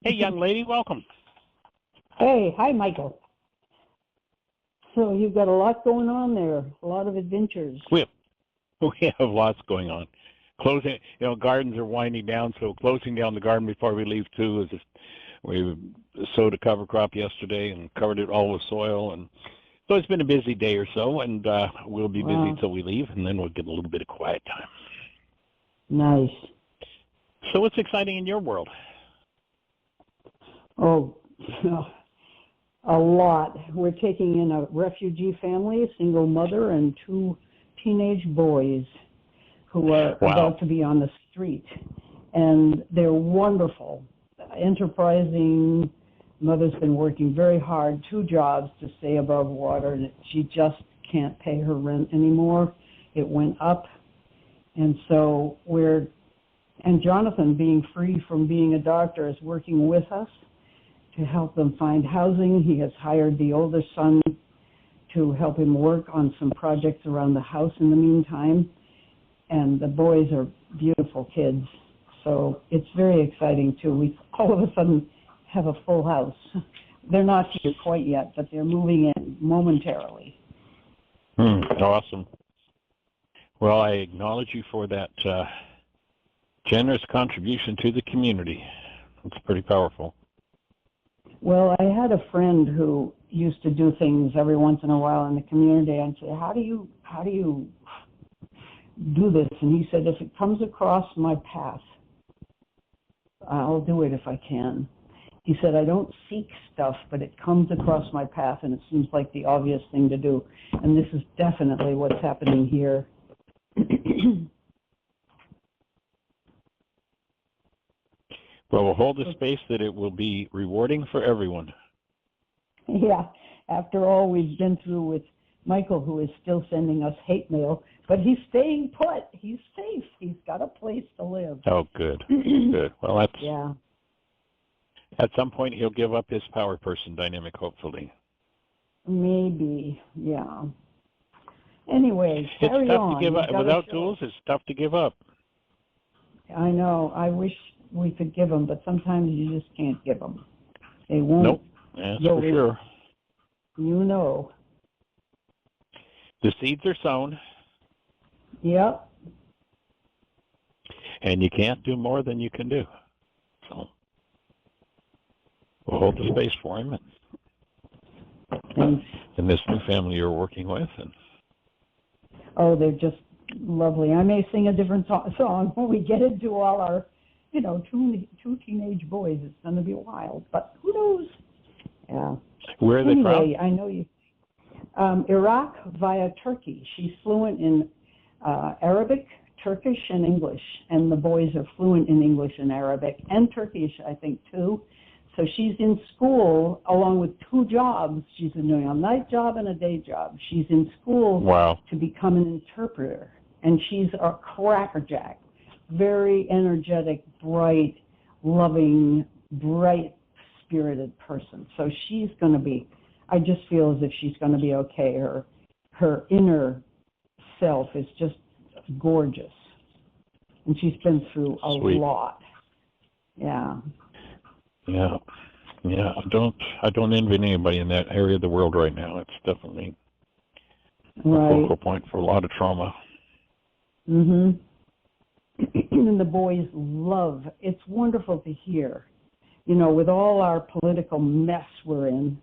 Hey, young lady, welcome. Hey, hi, Michael. So you've got a lot going on there, a lot of adventures. We have lots going on. Closing, gardens are winding down, so closing down the garden before we leave too is just, we sowed a cover crop yesterday and covered it all with soil, and so it's been a busy day or so, and we'll be busy Wow. until we leave, and then we'll get a little bit of quiet time. Nice. So what's exciting in your world? Oh, a lot. We're taking in a refugee family, a single mother, and two teenage boys who are about to be on the street. And they're wonderful, enterprising. Mother's been working very hard, 2 jobs to stay above water, and she just can't pay her rent anymore. It went up. And so and Jonathan, being free from being a doctor, is working with us to help them find housing. He has hired the older son to help him work on some projects around the house in the meantime. And the boys are beautiful kids. So it's very exciting, too. We all of a sudden have a full house. They're not here quite yet, but they're moving in momentarily. Awesome. Well, I acknowledge you for that generous contribution to the community. It's pretty powerful. Well, I had a friend who used to do things every once in a while in the community and say, how do you do this? And he said, if it comes across my path, I'll do it if I can. He said, I don't seek stuff, but it comes across my path, and it seems like the obvious thing to do. And this is definitely what's happening here. Well, we'll hold the space that it will be rewarding for everyone. Yeah. After all we've been through with Michael, who is still sending us hate mail, but he's staying put. He's safe. He's got a place to live. Oh, good. Good. Well, yeah. At some point, he'll give up his power person dynamic, hopefully. Maybe, yeah. Anyway, carry it's tough on. To give up. Without tools, it's tough to give up. I know. I wish we could give them, but sometimes you just can't give them. They won't. Nope, that's for sure. You know. The seeds are sown. Yep. And you can't do more than you can do. So we'll hold the space for him and this new family you're working with. Oh, they're just lovely. I may sing a different song when we get into all our, two teenage boys. It's going to be wild, but who knows? Yeah. Where are they from? Anyway, I know you. Iraq via Turkey. She's fluent in Arabic, Turkish, and English, and the boys are fluent in English and Arabic and Turkish, I think, too. So she's in school along with 2 jobs. She's doing a night job and a day job. She's in school to become an interpreter, and she's a crackerjack, very energetic, bright, loving, bright-spirited person. So she's going to be, I just feel as if she's going to be okay. Her inner self is just gorgeous, and she's been through a lot. Yeah. Yeah. I don't envy anybody in that area of the world right now. It's definitely a focal point for a lot of trauma. And the boys love. It's wonderful to hear. With all our political mess we're in,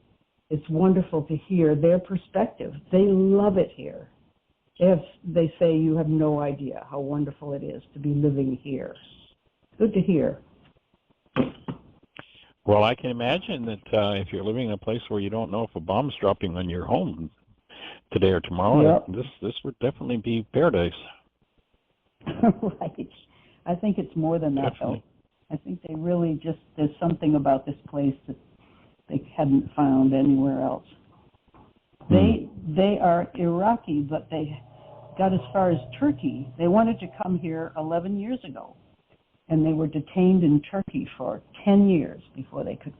it's wonderful to hear their perspective. They love it here. They say you have no idea how wonderful it is to be living here. Good to hear. Well, I can imagine that if you're living in a place where you don't know if a bomb's dropping on your home today or tomorrow, this would definitely be paradise. Right. I think it's more than that, though. I think they really there's something about this place that they hadn't found anywhere else. They are Iraqi, but they got as far as Turkey. They wanted to come here 11 years ago, and they were detained in Turkey for 10 years before they could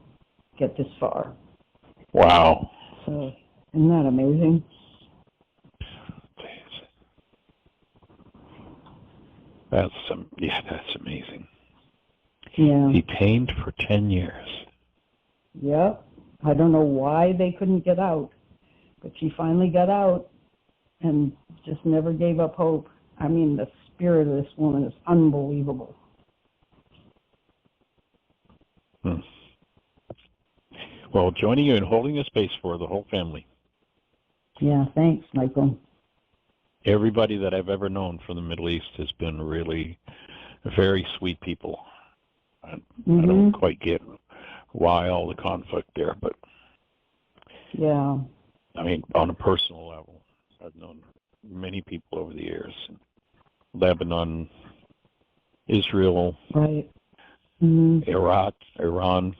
get this far. Wow. So, isn't that amazing? That's amazing. Yeah. Detained for 10 years. Yep. I don't know why they couldn't get out, but she finally got out and just never gave up hope. I mean, the spirit of this woman is unbelievable. Well, joining you and holding the space for the whole family. Yeah, thanks, Michael. Everybody that I've ever known from the Middle East has been really very sweet people. I don't quite get why all the conflict there, but yeah, I mean, on a personal level, I've known many people over the years. Lebanon, Israel, right. Iraq, Iran.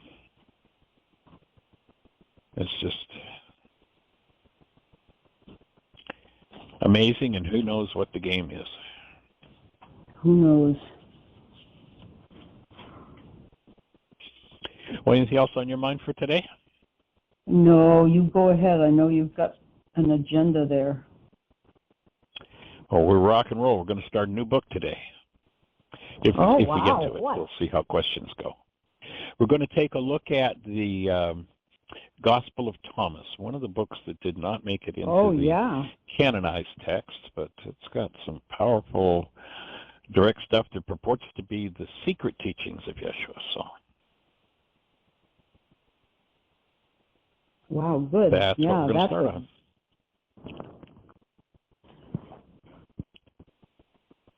It's just amazing, and who knows what the game is. Who knows? Well, anything else on your mind for today? No, you go ahead. I know you've got an agenda there. Oh, we're rock and roll. We're going to start a new book today. If we get to it, we'll see how questions go. We're going to take a look at the Gospel of Thomas, one of the books that did not make it into the canonized text, but it's got some powerful, direct stuff that purports to be the secret teachings of Yeshua. So, wow, good. That's what we're going to start on.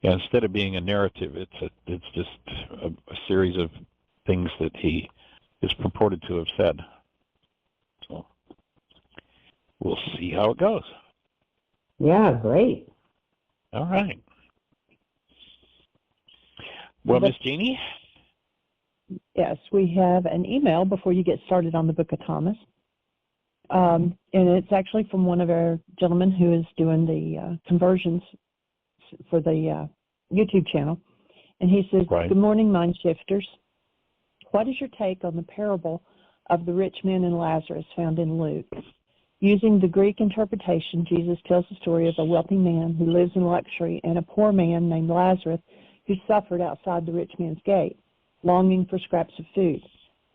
Yeah, instead of being a narrative, it's just a series of things that he is purported to have said. So we'll see how it goes. Yeah, great. All right. Well, Miss Jeannie? Yes, we have an email before you get started on the Book of Thomas. And it's actually from one of our gentlemen who is doing the conversions for the YouTube channel. And he says, Good morning, mind shifters. What is your take on the parable of the rich man and Lazarus found in Luke? Using the Greek interpretation, Jesus tells the story of a wealthy man who lives in luxury and a poor man named Lazarus who suffered outside the rich man's gate, longing for scraps of food.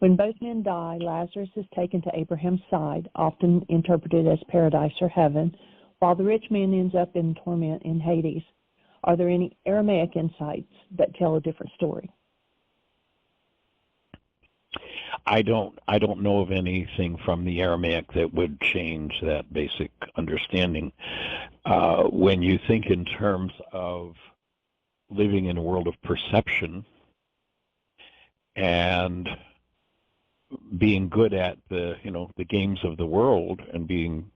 When both men die, Lazarus is taken to Abraham's side, often interpreted as paradise or heaven, while the rich man ends up in torment in Hades. Are there any Aramaic insights that tell a different story? I don't know of anything from the Aramaic that would change that basic understanding. When you think in terms of living in a world of perception and being good at the games of the world and being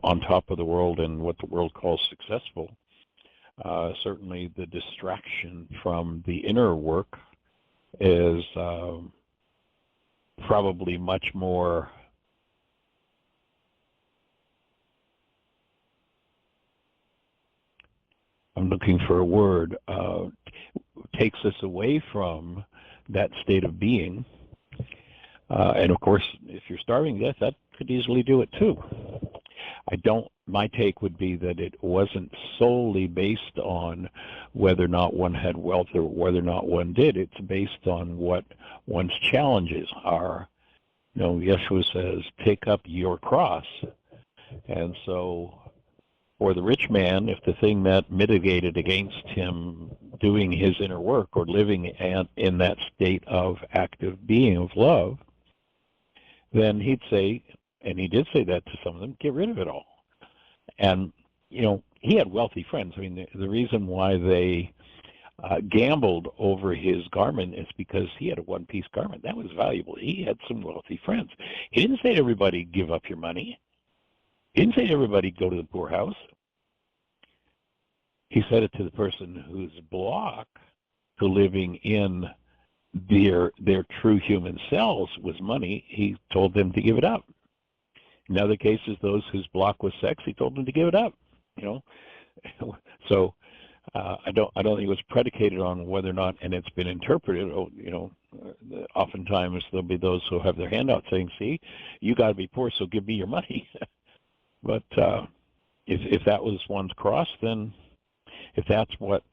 on top of the world and what the world calls successful, certainly the distraction from the inner work is probably much more I'm looking for a word, takes us away from that state of being. And of course, if you're starving to death, that could easily do it too. My take would be that it wasn't solely based on whether or not one had wealth or whether or not one did. It's based on what one's challenges are. Yeshua says, take up your cross. And so for the rich man, if the thing that mitigated against him doing his inner work or living in that state of active being of love, then he'd say, and he did say that to some of them, get rid of it all. And, he had wealthy friends. I mean, the reason why they gambled over his garment is because he had a one-piece garment. That was valuable. He had some wealthy friends. He didn't say to everybody, give up your money. He didn't say to everybody, go to the poorhouse. He said it to the person whose block to living in their true human selves was money. He told them to give it up. In other cases, those whose block was sex, he told them to give it up. So I don't think it was predicated on whether or not, and it's been interpreted. Oftentimes there'll be those who have their hand out saying, "See, you got to be poor, so give me your money." But if that was one's cross, then if that's what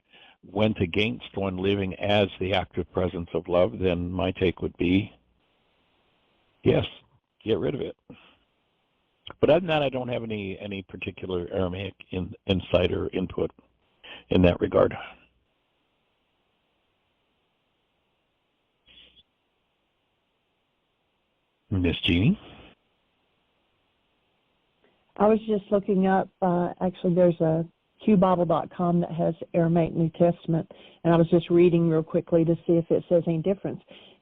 went against one living as the active presence of love, then my take would be, yes, get rid of it. But other than that, I don't have any particular Aramaic insight or input in that regard. Miss Jeannie? I was just looking up, actually there's a qbible.com that has Aramaic New Testament, and I was just reading real quickly to see if it says any difference.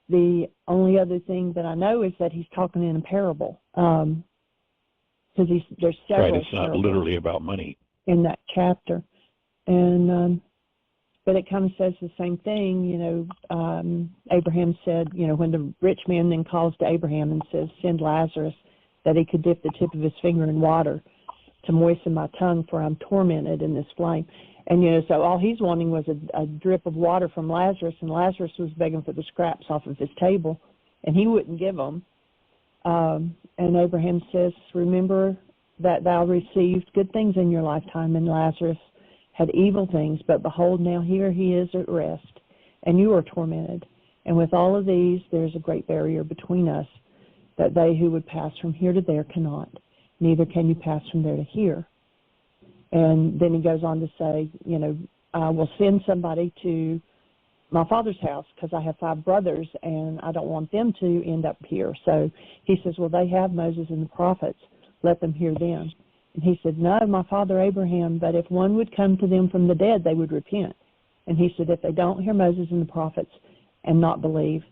The only other thing that I know is that he's talking in a parable, because there's several Right, it's not literally about money. In that chapter. And but it kind of says the same thing, you know. Abraham said, you know, when the rich man then calls to Abraham and says, send Lazarus, that he could dip the tip of his finger in water to moisten my tongue, for I'm tormented in this flame. And, you know, so all he's wanting was a drip of water from Lazarus, and Lazarus was begging for the scraps off of his table, and he wouldn't give them. And Abraham says, remember that thou received good things in your lifetime, and Lazarus had evil things, but behold, now here he is at rest, and you are tormented. And with all of these, there's a great barrier between us, that they who would pass from here to there cannot, neither can you pass from there to here. And then he goes on to say, you know, I will send somebody to my father's house because I have 5 brothers, and I don't want them to end up here. So he says, well, they have Moses and the prophets. Let them hear them. And he said, no, my father Abraham, but if one would come to them from the dead, they would repent. And he said, if they don't hear Moses and the prophets and not believe,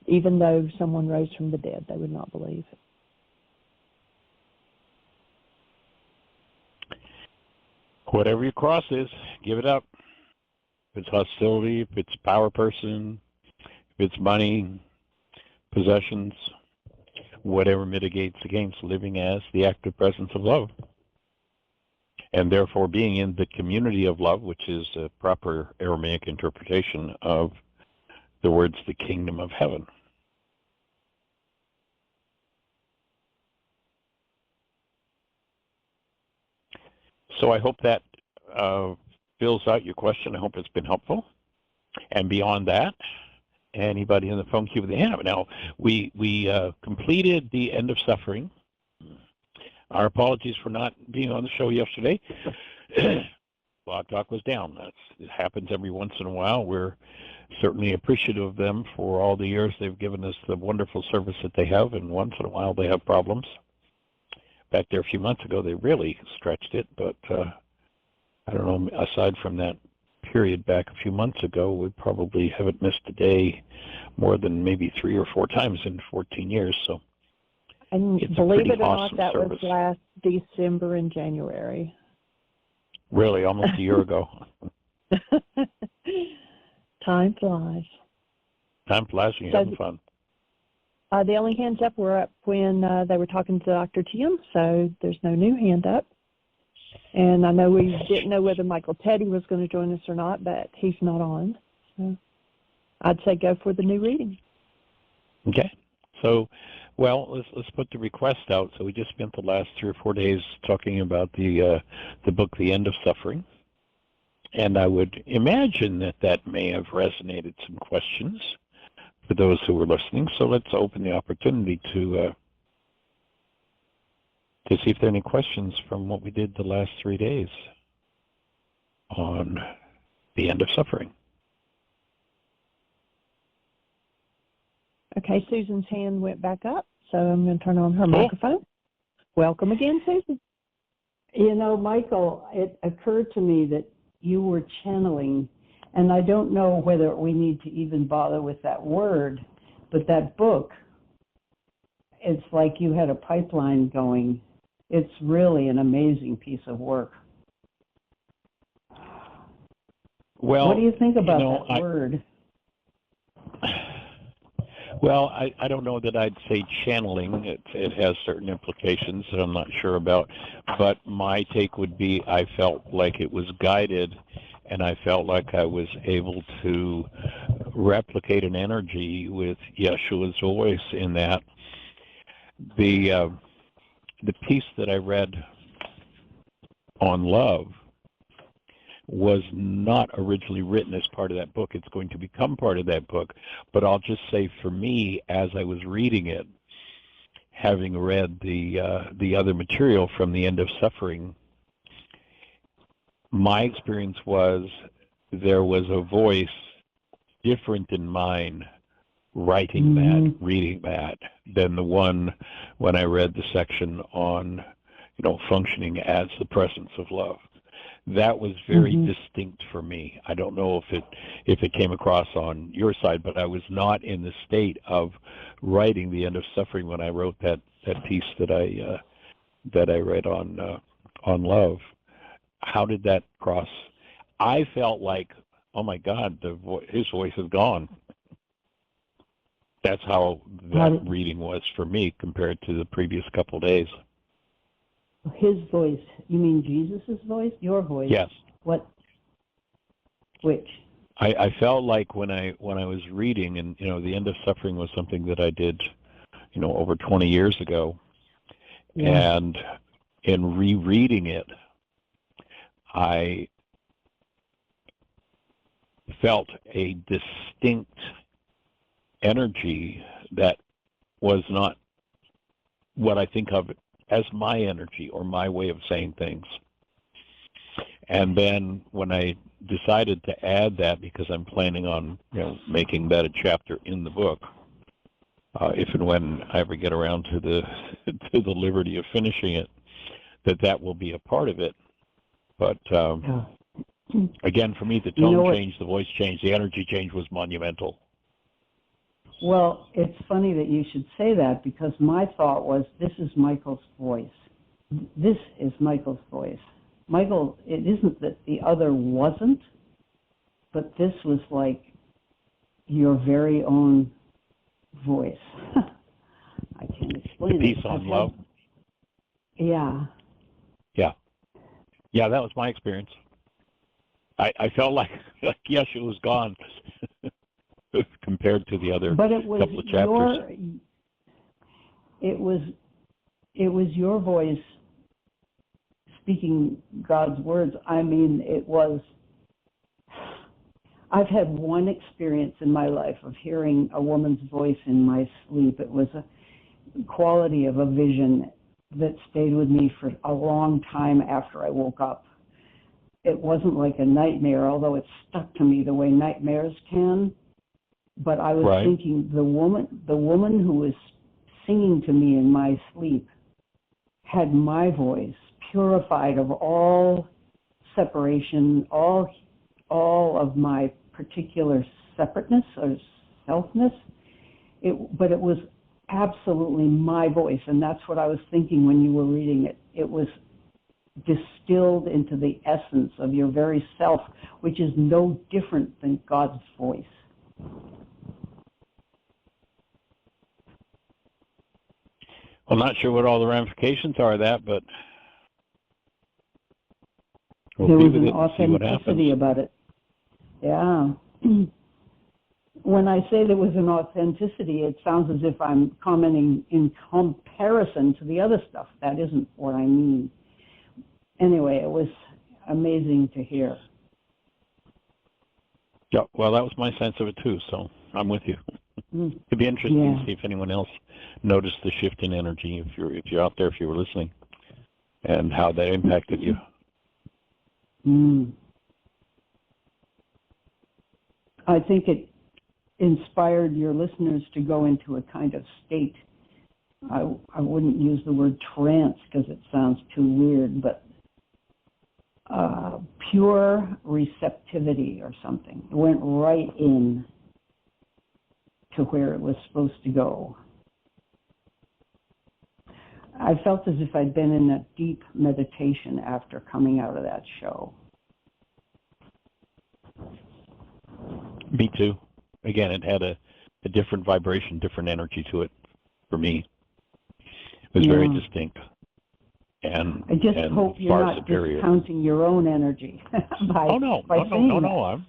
even though someone rose from the dead, they would not believe. Whatever your cross is, give it up. If it's hostility, if it's power person, if it's money, possessions, whatever mitigates against living as the active presence of love. And therefore being in the community of love, which is a proper Aramaic interpretation of the words, the kingdom of heaven. So I hope that fills out your question. I hope it's been helpful. And beyond that, anybody in the phone queue with a hand? Now, we completed the end of suffering. Our apologies for not being on the show yesterday. Blog Talk was down. It happens every once in a while. We're certainly appreciative of them for all the years they've given us the wonderful service that they have, and once in a while they have problems. Back there a few months ago, they really stretched it, but I don't know, aside from that period back a few months ago, we probably haven't missed a day more than maybe 3 or 4 times in 14 years. So, and believe it or not, that was last December and January. Really, almost a year ago. Time flies. Time flies when you're having fun. The only hands up were up when they were talking to Dr. Tim, so there's no new hand up. And I know we didn't know whether Michael Teddy was going to join us or not, but he's not on. So I'd say go for the new reading. Okay. So, well, let's put the request out. So we just spent the last 3 or 4 days talking about the book, The End of Suffering. And I would imagine that may have resonated some questions for those who were listening. So let's open the opportunity to see if there are any questions from what we did the last 3 days on the end of suffering. Okay, Susan's hand went back up, so I'm going to turn on her microphone. Welcome again, Susan. You know, Michael, it occurred to me that you were channeling, and I don't know whether we need to even bother with that word, but that book, it's like you had a pipeline going. It's really an amazing piece of work. Well, what do you think about that word? Well, I don't know that I'd say channeling. It has certain implications that I'm not sure about. But my take would be I felt like it was guided, and I felt like I was able to replicate an energy with Yeshua's voice in that. The piece that I read on love was not originally written as part of that book. It's going to become part of that book. But I'll just say for me, as I was reading it, having read the other material from The End of Suffering, my experience was there was a voice different in mine writing that, reading that, than the one when I read the section on, functioning as the presence of love. That was very distinct for me. I don't know if it came across on your side, but I was not in the state of writing The End of Suffering when I wrote that piece that I read on love. How did that cross? I felt like, oh my God, his voice is gone. That's how that reading was for me compared to the previous couple of days. His voice. You mean Jesus' voice? Your voice? Yes. What? Which? I felt like when I was reading, and The End of Suffering was something that I did, over 20 years ago, and in rereading it, I felt a distinct energy that was not what I think of as my energy or my way of saying things. And then when I decided to add that, because I'm planning on making that a chapter in the book, if and when I ever get around to the to the liberty of finishing it, that will be a part of it. But again, for me, the tone changed, the voice changed, the energy change was monumental. Well, it's funny that you should say that, because my thought was, this is Michael's voice. This is Michael's voice. Michael, it isn't that the other wasn't, but this was like your very own voice. I can't explain it. The piece on love? Yeah. Yeah, that was my experience. I felt like Yeshua was gone compared to the other couple of chapters. It was your voice speaking God's words. I mean, I've had one experience in my life of hearing a woman's voice in my sleep. It was a quality of a vision that stayed with me for a long time after I woke up. It wasn't like a nightmare, although it stuck to me the way nightmares can. But I was thinking, the woman who was singing to me in my sleep had my voice, purified of all separation, all of my particular separateness or selfness. But it was absolutely my voice, and that's what I was thinking when you were reading it. It was distilled into the essence of your very self, which is no different than God's voice. I'm not sure what all the ramifications are of that, but there was an authenticity about it. Yeah. When I say there was an authenticity, it sounds as if I'm commenting in comparison to the other stuff. That isn't what I mean. Anyway, it was amazing to hear. Yeah, well, that was my sense of it too, so I'm with you. It'd be interesting to see if anyone else noticed the shift in energy, if you're out there, if you were listening, and how that impacted you. I think it inspired your listeners to go into a kind of state. I wouldn't use the word trance because it sounds too weird, but pure receptivity or something. It went right in to where it was supposed to go. I felt as if I'd been in a deep meditation after coming out of that show. Me too. Again, it had a different vibration, different energy to it for me. It was very distinct. And I just hope you're not superior. Discounting your own energy by saying no.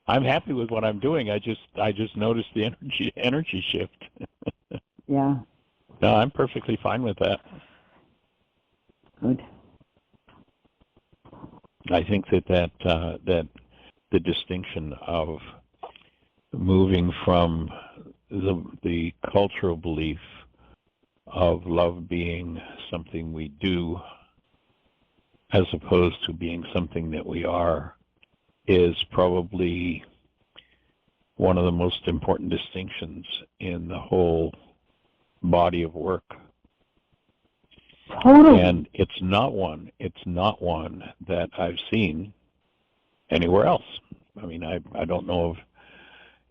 I'm happy with what I'm doing. I just noticed the energy shift. Yeah. No, I'm perfectly fine with that. Good. I think that the distinction of moving from the cultural belief of love being something we do as opposed to being something that we are is probably one of the most important distinctions in the whole body of work. Totally. And it's not one that I've seen anywhere else. I mean, I don't know of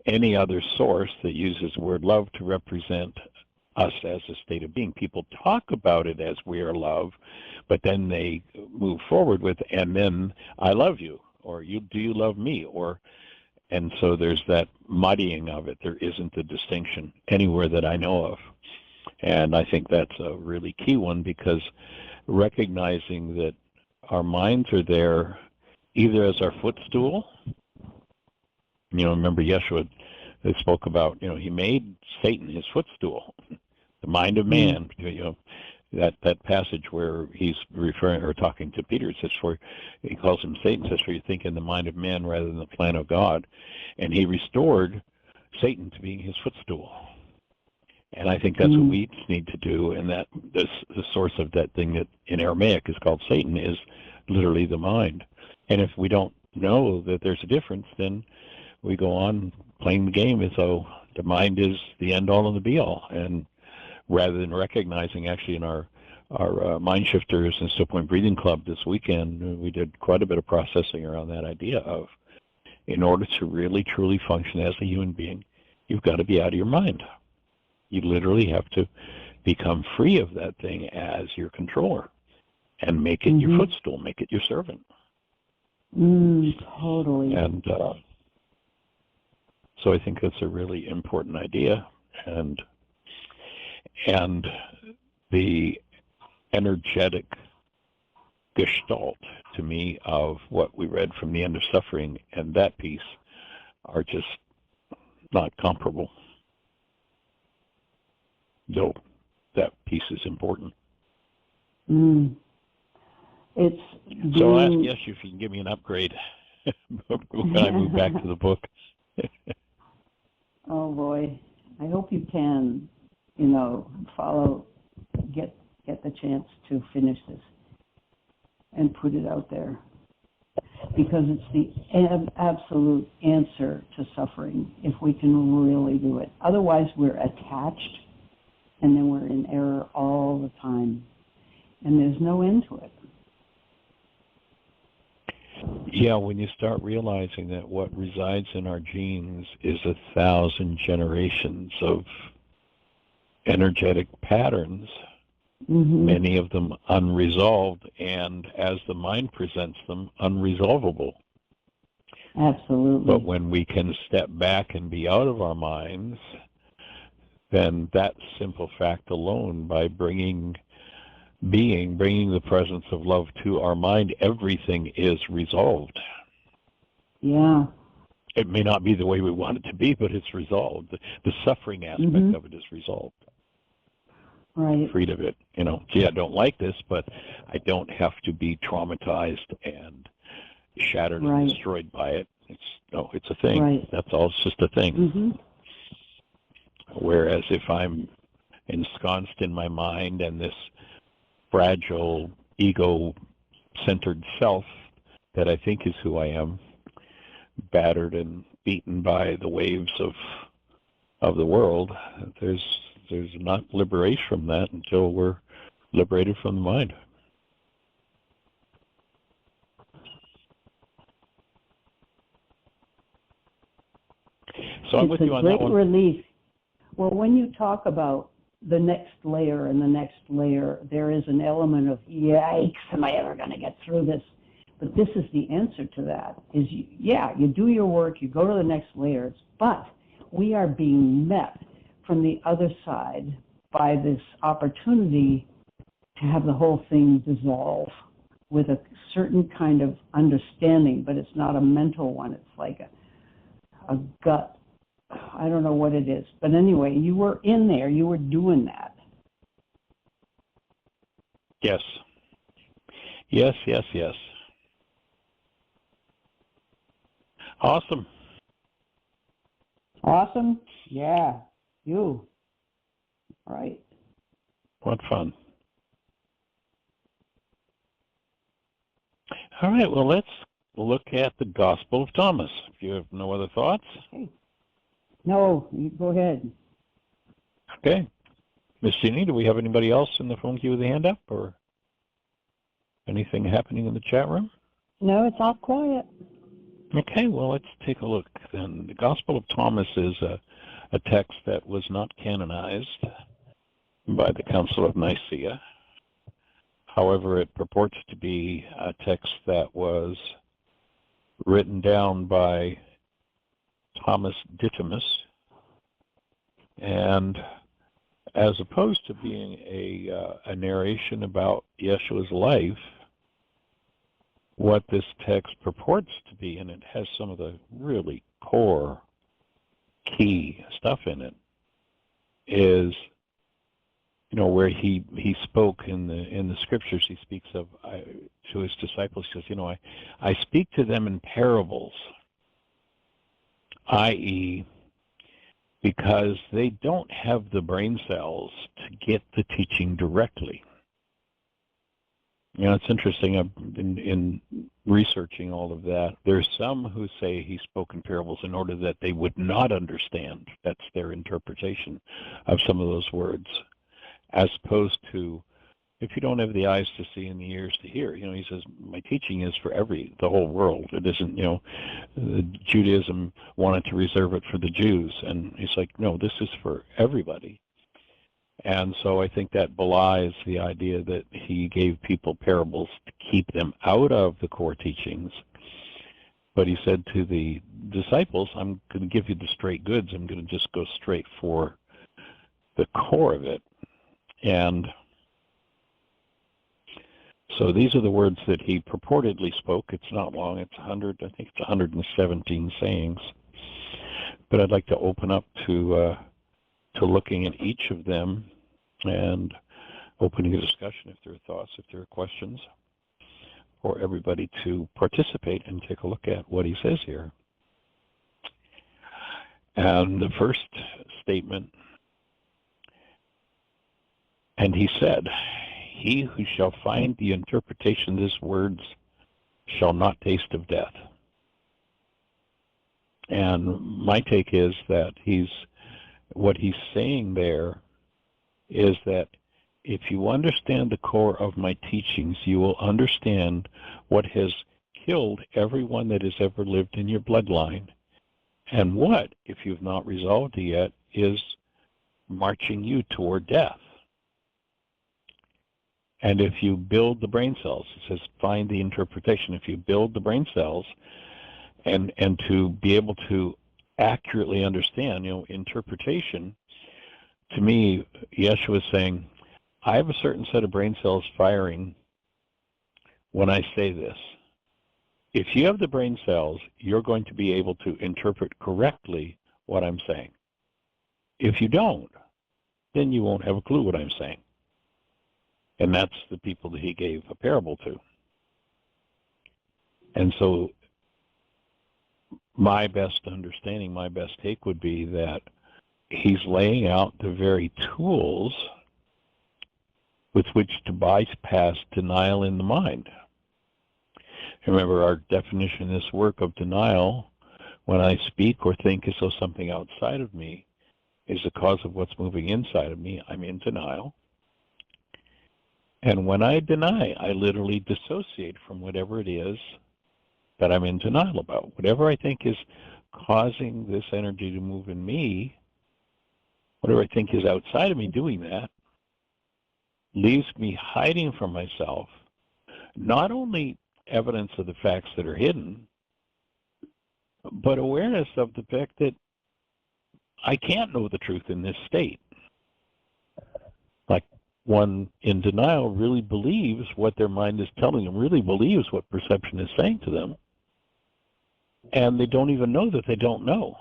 any other source that uses the word love to represent us as a state of being. People talk about it as we are love, but then they move forward with, and then I love you, or do you love me, and so there's that muddying of it. There isn't a distinction anywhere that I know of. And I think that's a really key one, because recognizing that our minds are there either as our footstool. Remember Yeshua, they spoke about, he made Satan his footstool, the mind of man. That passage where he's referring or talking to Peter, it says, he calls him Satan, says, for you think in the mind of man rather than the plan of God. And he restored Satan to being his footstool. And I think that's what we need to do, and that the source of that thing that in Aramaic is called Satan is literally the mind. And if we don't know that there's a difference, then we go on playing the game as though the mind is the end-all and the be-all. And rather than recognizing, actually, in our Mind Shifters and Still Point Breathing Club this weekend, we did quite a bit of processing around that idea of, in order to really, truly function as a human being, you've got to be out of your mind. You literally have to become free of that thing as your controller and make it your footstool, make it your servant. Totally. And so I think that's a really important idea. And the energetic gestalt, to me, of what we read from The End of Suffering and that piece are just not comparable. Though that piece is important. It's so I'll ask Yeshu if you can give me an upgrade when I move back to the book. Oh boy, I hope you can, get the chance to finish this and put it out there, because it's the absolute answer to suffering if we can really do it. Otherwise, we're attached. And then we're in error all the time. And there's no end to it. Yeah, when you start realizing that what resides in our genes is 1,000 generations of energetic patterns, many of them unresolved, and as the mind presents them, unresolvable. Absolutely. But when we can step back and be out of our minds, then that simple fact alone, by bringing the presence of love to our mind, everything is resolved. Yeah. It may not be the way we want it to be, but it's resolved. The suffering aspect of it is resolved. Right. Freed of it. Gee, I don't like this, but I don't have to be traumatized and shattered and destroyed by it. It's a thing. Right. That's all. It's just a thing. Whereas if I'm ensconced in my mind and this fragile, ego-centered self that I think is who I am, battered and beaten by the waves of the world, there's not liberation from that until we're liberated from the mind. So I'm with you on that one. It's a great relief. Well, when you talk about the next layer and the next layer, there is an element of, yikes, am I ever going to get through this? But this is the answer to that, is you do your work, you go to the next layers, but we are being met from the other side by this opportunity to have the whole thing dissolve with a certain kind of understanding, but it's not a mental one. It's like a gut. I don't know what it is. But anyway, you were in there. You were doing that. Yes. Yes, yes, yes. Awesome. Awesome? Yeah, you. All right. What fun. All right, well, let's look at the Gospel of Thomas. If you have no other thoughts. Okay. No, you go ahead. Okay. Miss Jeannie, do we have anybody else in the phone queue with a hand up, or anything happening in the chat room? No, it's all quiet. Okay, well, let's take a look then. The Gospel of Thomas is a text that was not canonized by the Council of Nicaea. However, it purports to be a text that was written down by Thomas Didymus, and as opposed to being a narration about Yeshua's life, what this text purports to be, and it has some of the really core, key stuff in it, is, you know, where he spoke in the scriptures. He speaks of to his disciples. He says, you know, I speak to them in parables, i.e., because they don't have the brain cells to get the teaching directly. You know, it's interesting, in researching all of that, there's some who say he spoke in parables in order that they would not understand. That's their interpretation of some of those words, as opposed to, if you don't have the eyes to see and the ears to hear. You know, he says, my teaching is for the whole world. It isn't, you know, Judaism wanted to reserve it for the Jews. And he's like, no, this is for everybody. And so I think that belies the idea that he gave people parables to keep them out of the core teachings. But he said to the disciples, I'm going to give you the straight goods. I'm going to just go straight for the core of it. And so these are the words that he purportedly spoke. It's not long. It's 117 sayings. But I'd like to open up to looking at each of them and opening a discussion if there are thoughts, if there are questions, for everybody to participate and take a look at what he says here. And the first statement, and he said, he who shall find the interpretation of his words shall not taste of death. And my take is that what he's saying there is that if you understand the core of my teachings, you will understand what has killed everyone that has ever lived in your bloodline, and what, if you've not resolved it yet, is marching you toward death. And if you build the brain cells, it says find the interpretation. If you build the brain cells and to be able to accurately understand, you know, interpretation, to me, Yeshua is saying, I have a certain set of brain cells firing when I say this. If you have the brain cells, you're going to be able to interpret correctly what I'm saying. If you don't, then you won't have a clue what I'm saying. And that's the people that he gave a parable to. And so my best understanding, my best take would be that he's laying out the very tools with which to bypass denial in the mind. Remember, our definition in this work of denial, when I speak or think as though something outside of me is the cause of what's moving inside of me, I'm in denial. And when I deny, I literally dissociate from whatever it is that I'm in denial about. Whatever I think is causing this energy to move in me, whatever I think is outside of me doing that, leaves me hiding from myself, not only evidence of the facts that are hidden, but awareness of the fact that I can't know the truth in this state. Like one in denial really believes what their mind is telling them, really believes what perception is saying to them, and they don't even know that they don't know.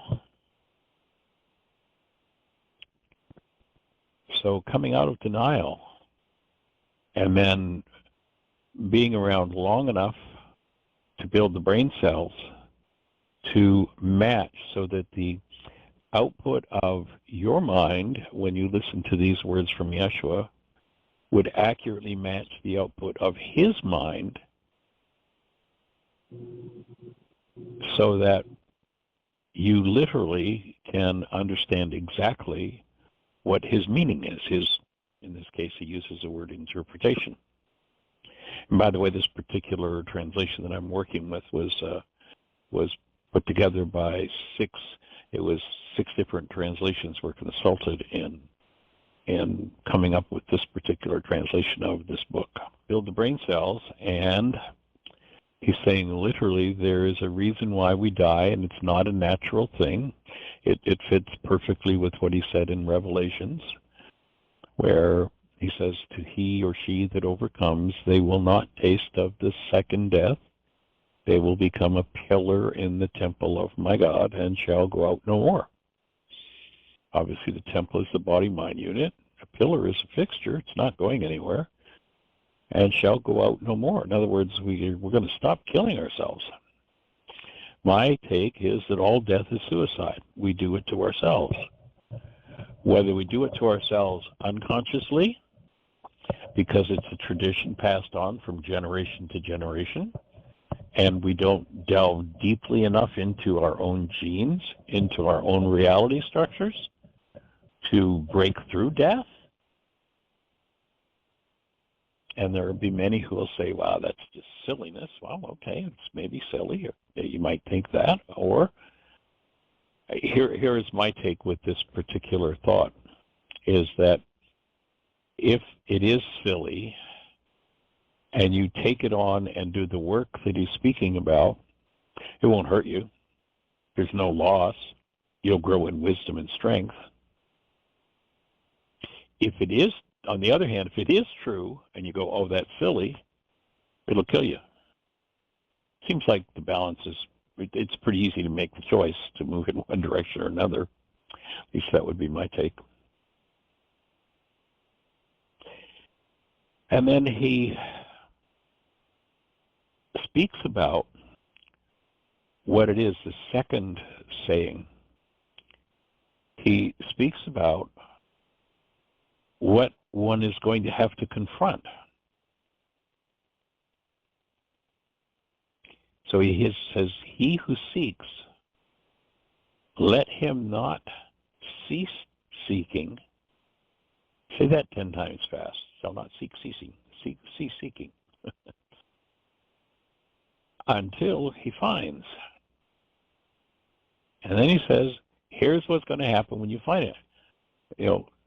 So coming out of denial and then being around long enough to build the brain cells to match so that the output of your mind, when you listen to these words from Yeshua, would accurately match the output of his mind, so that you literally can understand exactly what his meaning is. In this case, he uses the word interpretation. And by the way, this particular translation that I'm working with was put together by six different translations were consulted in coming up with this particular translation of this book. Build the brain cells, and he's saying literally there is a reason why we die, and it's not a natural thing. It fits perfectly with what he said in Revelations, where he says, to he or she that overcomes, they will not taste of the second death. They will become a pillar in the temple of my God and shall go out no more. Obviously, the temple is the body-mind unit. A pillar is a fixture. It's not going anywhere. And shall go out no more. In other words, we're going to stop killing ourselves. My take is that all death is suicide. We do it to ourselves. Whether we do it to ourselves unconsciously, because it's a tradition passed on from generation to generation, and we don't delve deeply enough into our own genes, into our own reality structures, to break through death. And there will be many who will say, wow, that's just silliness. Well, okay, it's maybe silly. You might think that. Or here is my take with this particular thought, is that if it is silly and you take it on and do the work that he's speaking about, it won't hurt you. There's no loss. You'll grow in wisdom and strength. If it is, on the other hand, if it is true and you go, oh, that's silly, it'll kill you. Seems like the balance is, it's pretty easy to make the choice to move in one direction or another. At least that would be my take. And then he speaks about what it is, the second saying. He speaks about what one is going to have to confront. So he says, he who seeks, let him not cease seeking. Say that 10 times fast. Shall not seek ceasing. Cease seeking. Until he finds. And then he says, here's what's going to happen when you find it.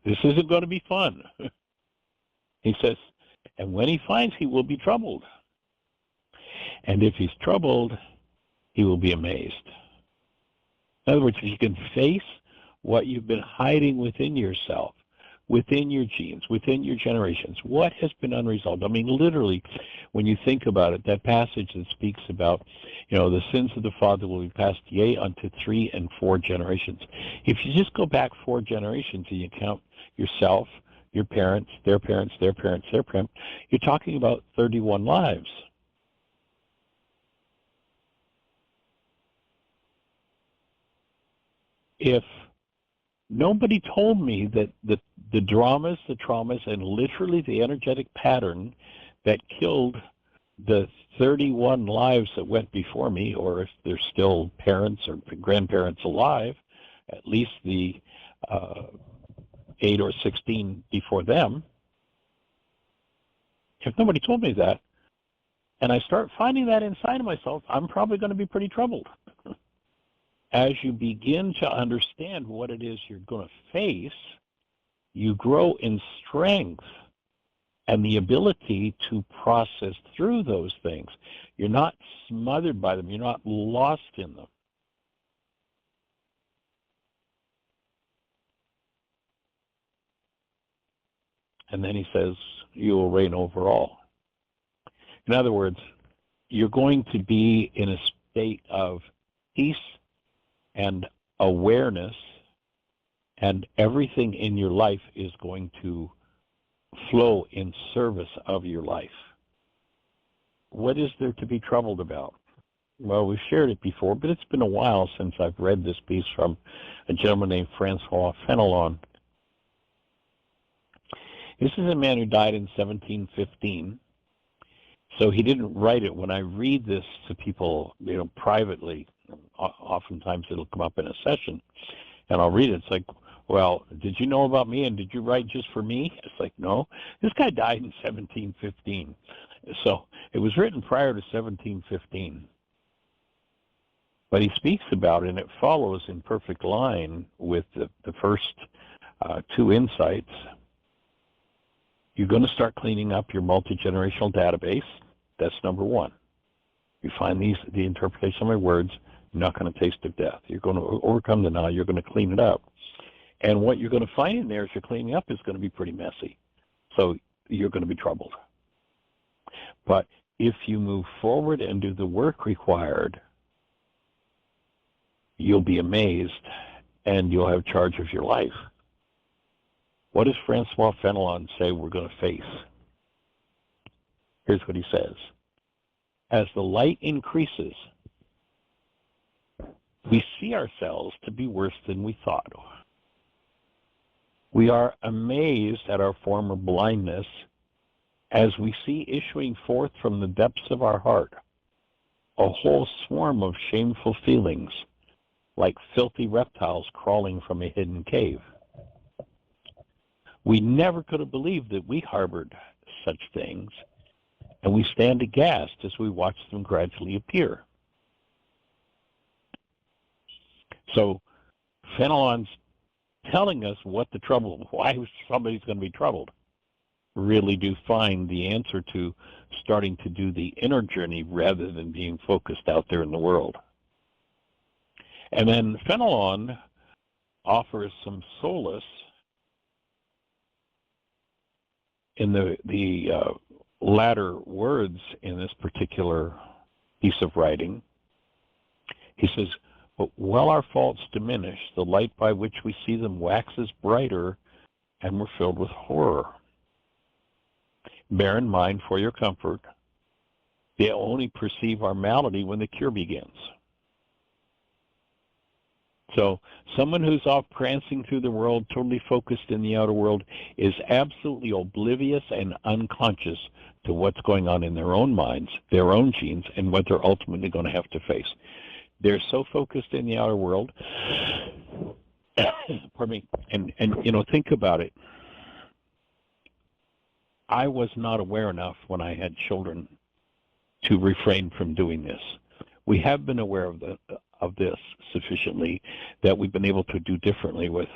This isn't going to be fun. He says, and when he finds, he will be troubled. And if he's troubled, he will be amazed. In other words, if you can face what you've been hiding within yourself, within your genes, within your generations, what has been unresolved? I mean, literally, when you think about it, that passage that speaks about, the sins of the father will be passed, yea, unto 3 and 4 generations. If you just go back 4 generations and you count yourself, your parents, their parents, their parents, their parents, you're talking about 31 lives. If nobody told me that the dramas, the traumas, and literally the energetic pattern that killed the 31 lives that went before me, or if there's still parents or grandparents alive, at least the 8 or 16 before them, if nobody told me that, and I start finding that inside of myself, I'm probably going to be pretty troubled. As you begin to understand what it is you're going to face, you grow in strength and the ability to process through those things. You're not smothered by them. You're not lost in them. And then he says, you will reign over all. In other words, you're going to be in a state of peace and awareness, and everything in your life is going to flow in service of your life. What is there to be troubled about? well, we've shared it before, but it's been a while since I've read this piece from a gentleman named Francois Fenelon. This is a man who died in 1715, so he didn't write it. When I read this to people, privately, oftentimes it'll come up in a session, and I'll read it. It's like, well, did you know about me, and did you write just for me? It's like, no, this guy died in 1715. So it was written prior to 1715. But he speaks about it, and it follows in perfect line with the first two insights. You're going to start cleaning up your multi-generational database. That's number one. You find the interpretation of my words, you're not going to taste of death. You're going to overcome the now, you're going to clean it up. And what you're going to find in there as you're cleaning up is going to be pretty messy. So you're going to be troubled. But if you move forward and do the work required, you'll be amazed and you'll have charge of your life. What does Francois Fenelon say we're going to face? Here's what he says. As the light increases, we see ourselves to be worse than we thought. We are amazed at our former blindness as we see issuing forth from the depths of our heart a whole swarm of shameful feelings, like filthy reptiles crawling from a hidden cave. We never could have believed that we harbored such things, and we stand aghast as we watch them gradually appear. So Fenelon's telling us what the trouble, why somebody's going to be troubled. Really do find the answer to starting to do the inner journey rather than being focused out there in the world. And then Fenelon offers some solace in the latter words in this particular piece of writing. He says, but while our faults diminish, the light by which we see them waxes brighter, and we're filled with horror. Bear in mind, for your comfort, they only perceive our malady when the cure begins. So someone who's off prancing through the world, totally focused in the outer world, is absolutely oblivious and unconscious to what's going on in their own minds, their own genes, and what they're ultimately going to have to face. They're so focused in the outer world. Pardon me. And think about it. I was not aware enough when I had children to refrain from doing this. We have been aware of this sufficiently that we've been able to do differently with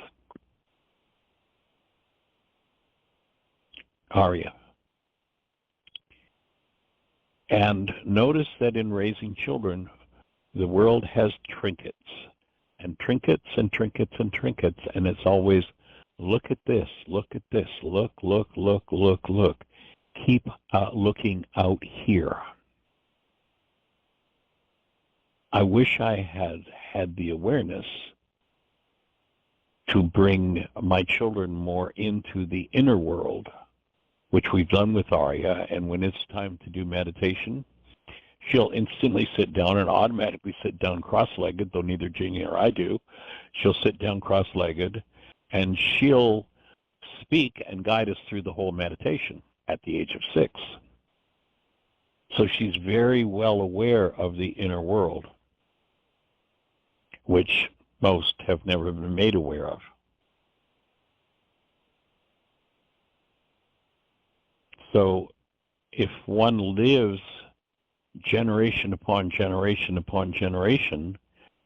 Arya. And notice that in raising children, the world has trinkets, and trinkets and trinkets and trinkets, and it's always, look at this, look at this, look, look, look, look, look. Keep looking out here. I wish I had the awareness to bring my children more into the inner world, which we've done with Arya, and when it's time to do meditation, she'll instantly sit down and automatically sit down cross-legged, though neither Jeannie or I do. She'll sit down cross-legged, and she'll speak and guide us through the whole meditation at the age of 6. So she's very well aware of the inner world, which most have never been made aware of. So if one lives generation upon generation upon generation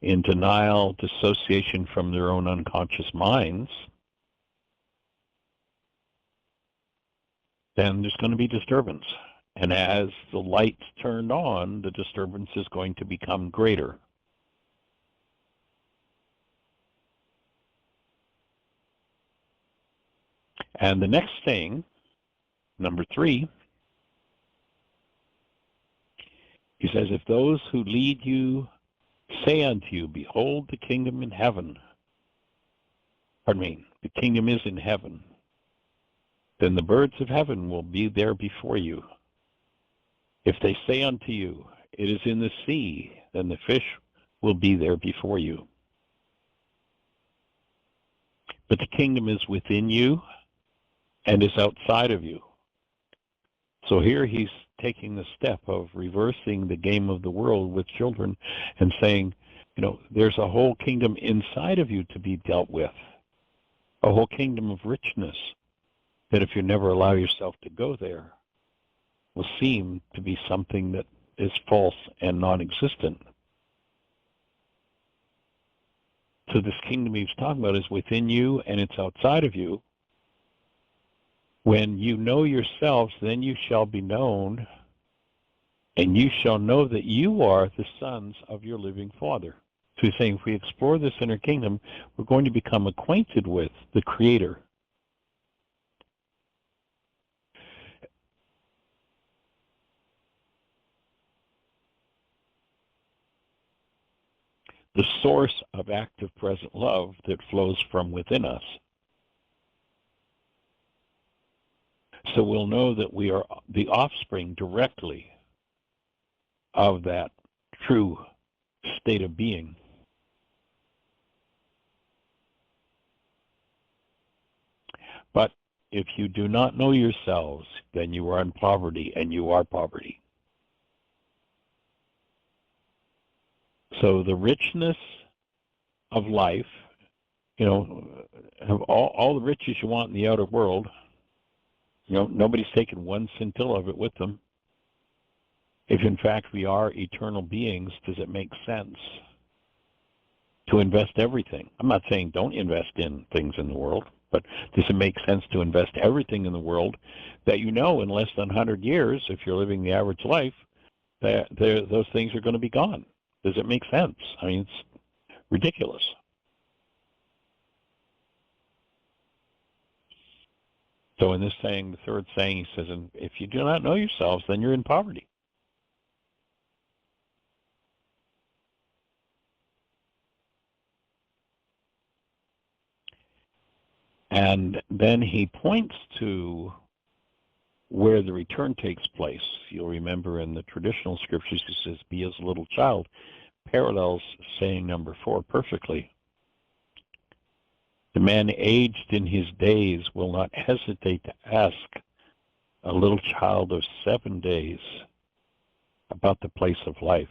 in denial, dissociation from their own unconscious minds, then there's going to be disturbance. And as the light's turned on, the disturbance is going to become greater. And the next thing, number 3, he says, if those who lead you say unto you, behold the kingdom in heaven, the kingdom is in heaven, then the birds of heaven will be there before you. If they say unto you, it is in the sea, then the fish will be there before you. But the kingdom is within you and is outside of you. So here he's taking the step of reversing the game of the world with children and saying, there's a whole kingdom inside of you to be dealt with, a whole kingdom of richness that if you never allow yourself to go there will seem to be something that is false and non-existent. So this kingdom he's talking about is within you and it's outside of you. When you know yourselves, then you shall be known, and you shall know that you are the sons of your living Father. So he's saying if we explore this inner kingdom, we're going to become acquainted with the Creator. The source of active present love that flows from within us. So we'll know that we are the offspring directly of that true state of being. But if you do not know yourselves, then you are in poverty, and you are poverty. So the richness of life, have all the riches you want in the outer world. Nobody's taken one scintilla of it with them. If in fact we are eternal beings, does it make sense to invest everything? I'm not saying don't invest in things in the world, but does it make sense to invest everything in the world that in less than 100 years, if you're living the average life, that those things are going to be gone? Does it make sense? I mean, it's ridiculous. So in this saying, the third saying, he says, and if you do not know yourselves, then you're in poverty. And then he points to where the return takes place. You'll remember in the traditional scriptures, he says, be as a little child. Parallels saying number 4 perfectly. The man aged in his days will not hesitate to ask a little child of 7 days about the place of life,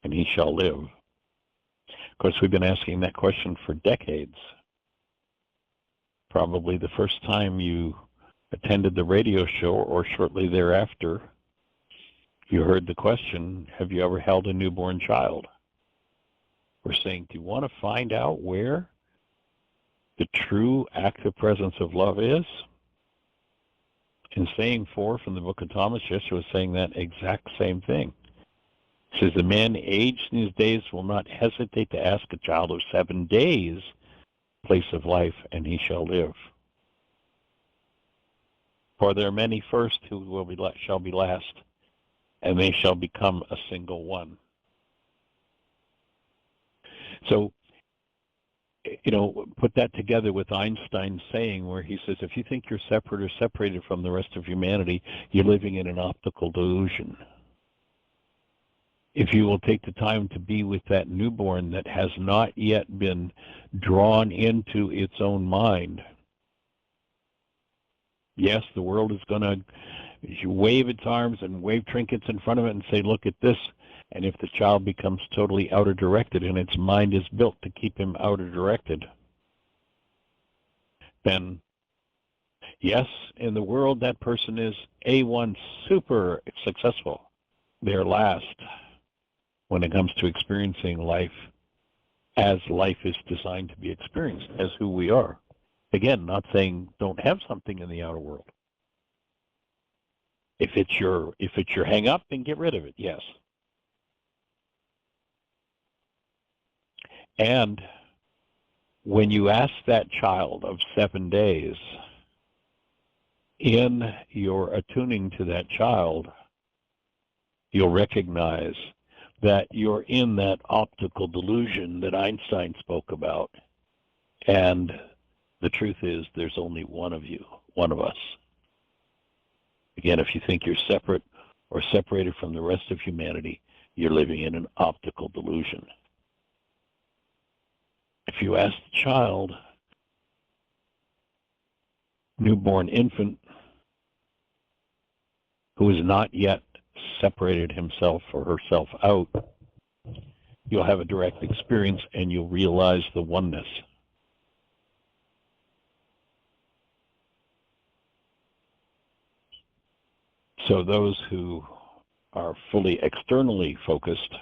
and he shall live. Of course, we've been asking that question for decades. Probably the first time you attended the radio show or shortly thereafter, you heard the question, have you ever held a newborn child? We're saying, do you want to find out where the true active presence of love is? In saying 4 from the book of Thomas, Yeshua was saying that exact same thing. It says, the man aged in his days will not hesitate to ask a child of 7 days place of life, and he shall live. For there are many first who shall be last, and they shall become a single one. So, put that together with Einstein's saying where he says, if you think you're separate or separated from the rest of humanity, you're living in an optical delusion. If you will take the time to be with that newborn that has not yet been drawn into its own mind, yes, the world is going to wave its arms and wave trinkets in front of it and say, look at this. And if the child becomes totally outer-directed and its mind is built to keep him outer-directed, then, yes, in the world that person is A1 super successful. They're last when it comes to experiencing life as life is designed to be experienced, as who we are. Again, not saying don't have something in the outer world. If it's your hang up, then get rid of it, yes. And when you ask that child of 7 days, in your attuning to that child, you'll recognize that you're in that optical delusion that Einstein spoke about. And the truth is, there's only one of you, one of us. Again, if you think you're separate or separated from the rest of humanity, you're living in an optical delusion. If you ask the child, newborn infant, who has not yet separated himself or herself out, you'll have a direct experience and you'll realize the oneness. So those who are fully externally focused,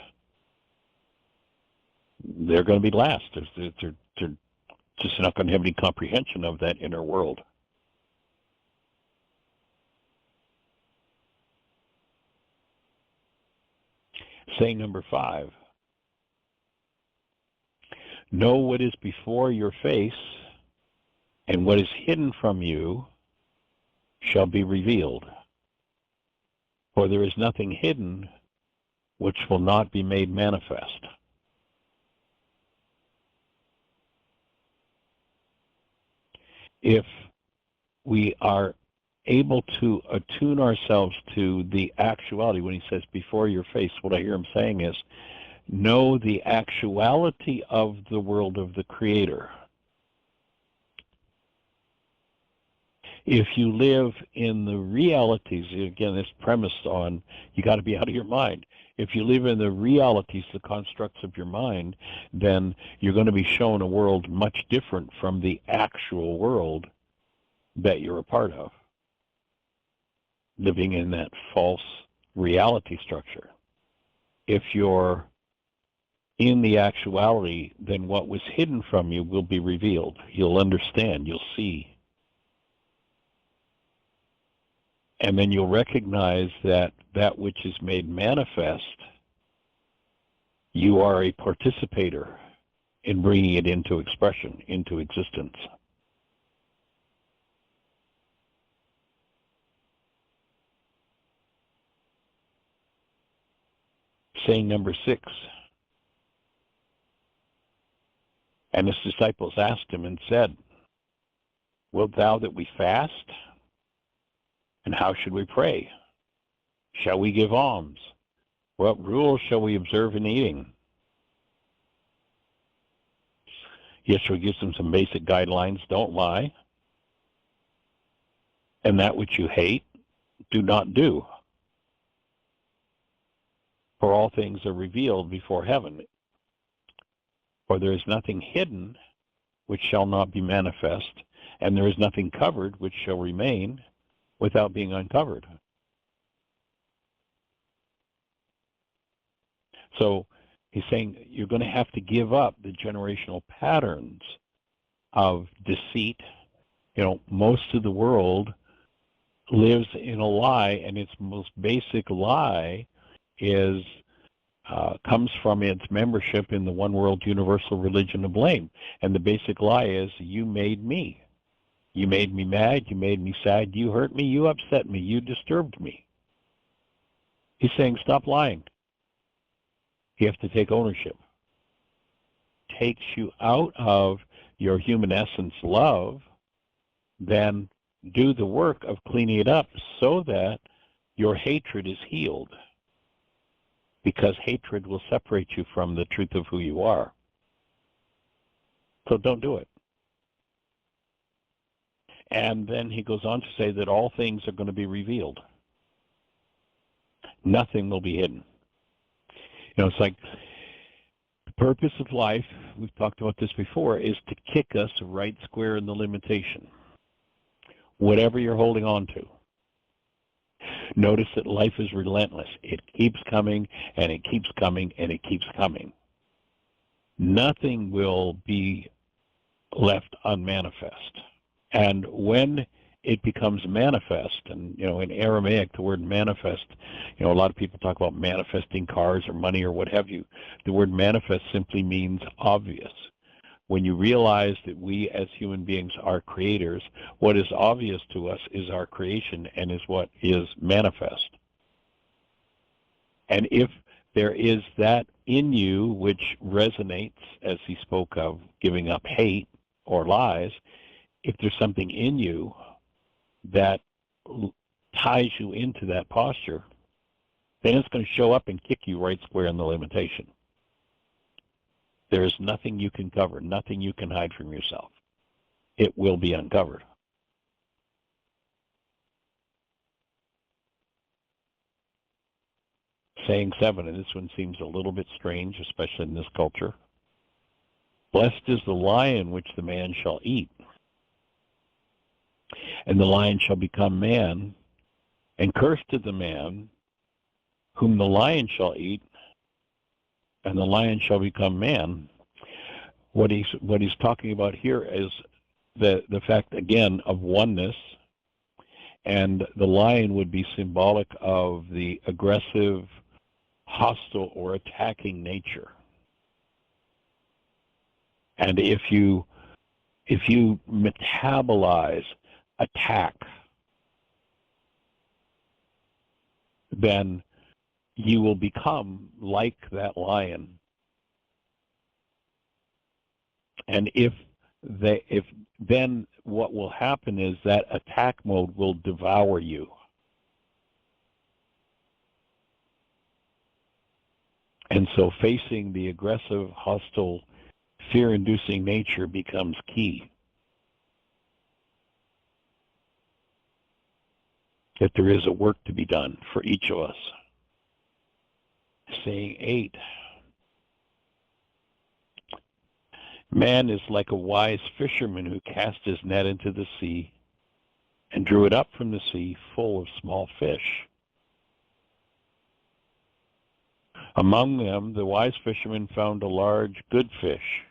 they're going to be last. They're just not going to have any comprehension of that inner world. Saying number 5, know what is before your face, and what is hidden from you shall be revealed. For there is nothing hidden which will not be made manifest. If we are able to attune ourselves to the actuality, when he says before your face, what I hear him saying is, know the actuality of the world of the Creator. If you live in the realities, again, it's premised on, you got to be out of your mind. If you live in the realities, the constructs of your mind, then you're going to be shown a world much different from the actual world that you're a part of, living in that false reality structure. If you're in the actuality, then what was hidden from you will be revealed. You'll understand, you'll see. And then you'll recognize that that which is made manifest, you are a participator in bringing it into expression, into existence. Saying number 6, and his disciples asked him and said, wilt thou that we fast? And how should we pray? Shall we give alms? What rules shall we observe in eating? Yeshua gives them some basic guidelines. Don't lie. And that which you hate, do not do. For all things are revealed before heaven. For there is nothing hidden which shall not be manifest, and there is nothing covered which shall remain without being uncovered. So he's saying you're going to have to give up the generational patterns of deceit. You know, most of the world lives in a lie, and its most basic lie is comes from its membership in the one world universal religion of blame. And the basic lie is, you made me. You made me mad, you made me sad, you hurt me, you upset me, you disturbed me. He's saying, stop lying. You have to take ownership. Takes you out of your human essence love, then do the work of cleaning it up so that your hatred is healed. Because hatred will separate you from the truth of who you are. So don't do it. And then he goes on to say that all things are going to be revealed. Nothing will be hidden. You know, it's like the purpose of life, we've talked about this before, is to kick us right square in the limitation. Whatever you're holding on to. Notice that life is relentless. It keeps coming, and it keeps coming, and it keeps coming. Nothing will be left unmanifest. And when it becomes manifest, and, you know, in Aramaic, the word manifest, you know, a lot of people talk about manifesting cars or money or what have you. The word manifest simply means obvious. When you realize that we as human beings are creators, what is obvious to us is our creation and is what is manifest. And if there is that in you which resonates, as he spoke of giving up hate or lies, if there's something in you that ties you into that posture, then it's going to show up and kick you right square in the limitation. There is nothing you can cover, nothing you can hide from yourself. It will be uncovered. Saying 7, and this one seems a little bit strange, especially in this culture. Blessed is the lion which the man shall eat, and the lion shall become man, and cursed is the man whom the lion shall eat, and the lion shall become man. What he's talking about here is the fact, again, of oneness, and the lion would be symbolic of the aggressive, hostile, or attacking nature. And if you metabolize attack, then you will become like that lion. And then what will happen is that attack mode will devour you. And so facing the aggressive, hostile, fear-inducing nature becomes key. That there is a work to be done for each of us. Saying 8. Man is like a wise fisherman who cast his net into the sea and drew it up from the sea full of small fish. Among them, the wise fisherman found a large, good fish.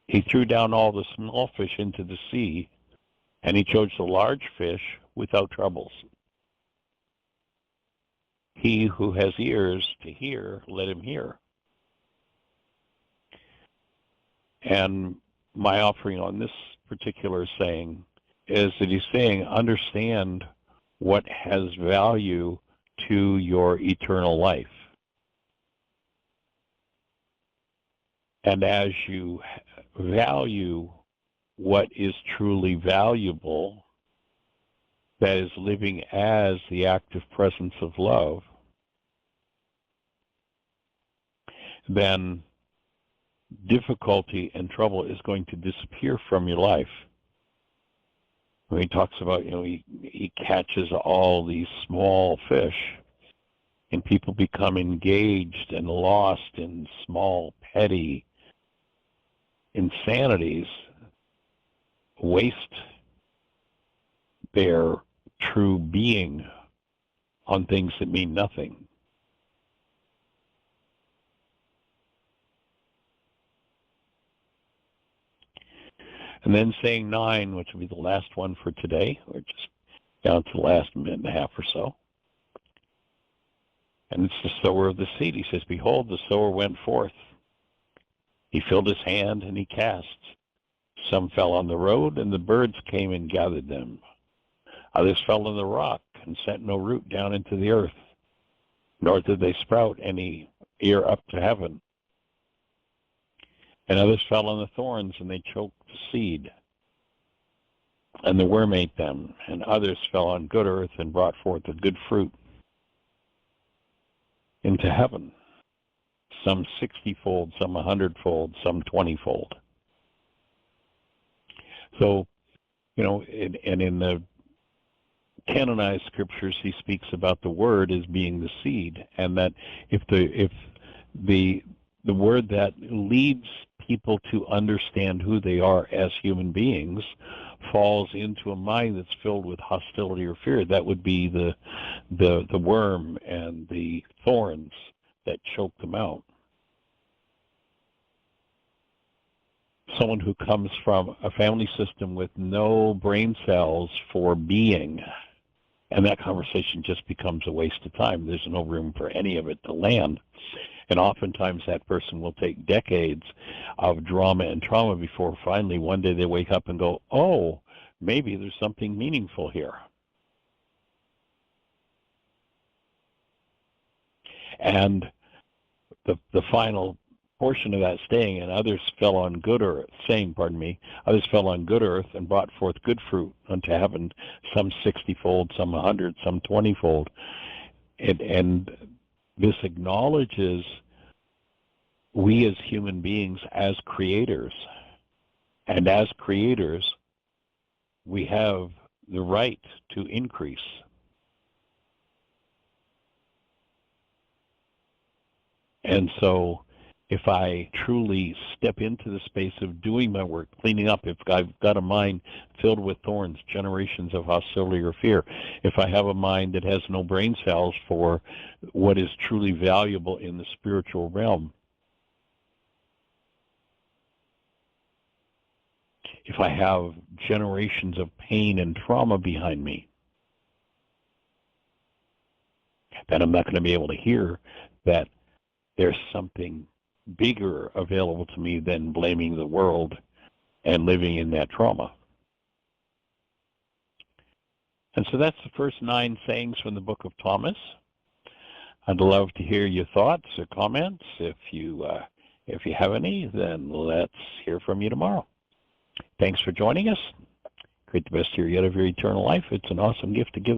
He threw down all the small fish into the sea, and he chose the large fish without troubles. He who has ears to hear, let him hear. And my offering on this particular saying is that he's saying, understand what has value to your eternal life. And as you value what is truly valuable, that is living as the active presence of love, then difficulty and trouble is going to disappear from your life. When he talks about, he catches all these small fish, and people become engaged and lost in small, petty insanities, waste their true being on things that mean nothing. And then saying 9, which will be the last one for today. We're just down to the last minute and a half or so. And it's the sower of the seed. He says, behold, the sower went forth. He filled his hand and he cast. Some fell on the road, and the birds came and gathered them. Others fell on the rock and sent no root down into the earth, nor did they sprout any ear up to heaven. And others fell on the thorns, and they choked the seed, and the worm ate them. And others fell on good earth and brought forth a good fruit into heaven, some 60-fold, some 100-fold, some 20-fold. So, and in the canonized scriptures, he speaks about the word as being the seed, and that if the word that leads people to understand who they are as human beings falls into a mind that's filled with hostility or fear, that would be the worm and the thorns that choke them out. Someone who comes from a family system with no brain cells for being, and that conversation just becomes a waste of time. There's no room for any of it to land. And oftentimes that person will take decades of drama and trauma before finally one day they wake up and go, oh, maybe there's something meaningful here. And the final portion of that saying, and others fell on good earth, others fell on good earth and brought forth good fruit unto heaven, some 60-fold, some 100, some 20-fold. And this acknowledges we as human beings, as creators, and as creators, we have the right to increase. And so if I truly step into the space of doing my work, cleaning up, if I've got a mind filled with thorns, generations of hostility or fear, if I have a mind that has no brain cells for what is truly valuable in the spiritual realm, if I have generations of pain and trauma behind me, then I'm not going to be able to hear that there's something bigger available to me than blaming the world and living in that trauma. And so that's the first 9 sayings from the Book of Thomas. I'd love to hear your thoughts or comments. If you have any, then let's hear from you tomorrow. Thanks for joining us. Create the best year yet of your eternal life. It's an awesome gift to give.